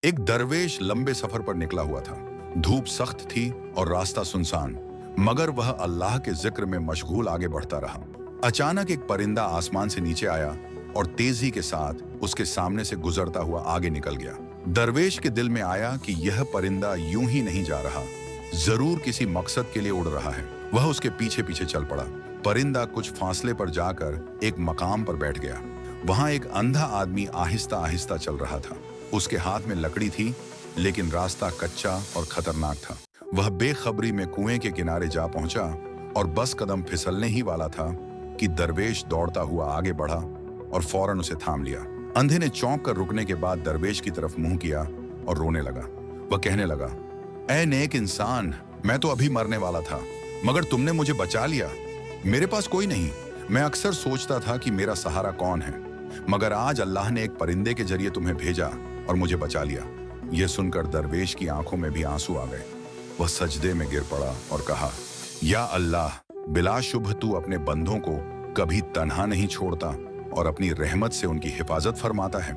एक दरवेश लंबे सफर पर निकला हुआ था। धूप सख्त थी और रास्ता सुनसान, मगर वह अल्लाह के जिक्र में मशगूल आगे बढ़ता रहा। अचानक एक परिंदा आसमान से नीचे आया और तेजी के साथ उसके सामने से गुजरता हुआ आगे निकल गया। दरवेश के दिल में आया कि यह परिंदा यूं ही नहीं जा रहा, जरूर किसी मकसद के लिए उड़ रहा है। वह उसके पीछे पीछे चल पड़ा। परिंदा कुछ फासले पर जाकर एक मकाम पर बैठ गया। वहां एक अंधा आदमी आहिस्ता आहिस्ता चल रहा था। उसके हाथ में लकड़ी थी, लेकिन रास्ता कच्चा और खतरनाक था। वह बेखबरी में कुएं के किनारे जा पहुंचा और बस कदम फिसलने ही वाला था कि दरवेश दौड़ता हुआ आगे बढ़ा और फौरन उसे थाम लिया। अंधे ने चौंक कर रुकने के बाद दरवेश की तरफ मुंह किया और रोने लगा। वह कहने लगा, ऐ नेक इंसान, मैं तो अभी मरने वाला था, मगर तुमने मुझे बचा लिया। मेरे पास कोई नहीं। मैं अक्सर सोचता था कि मेरा सहारा कौन है, मगर आज अल्लाह ने एक परिंदे के जरिए तुम्हें भेजा और मुझे बचा लिया। यह सुनकर दरवेश की आंखों में भी आंसू आ गए। वह सजदे में गिर पड़ा और कहा, या अल्लाह, बिलाशुभ तू अपने बंदों को कभी तन्हा नहीं छोड़ता और अपनी रहमत से उनकी हिफाजत फरमाता है।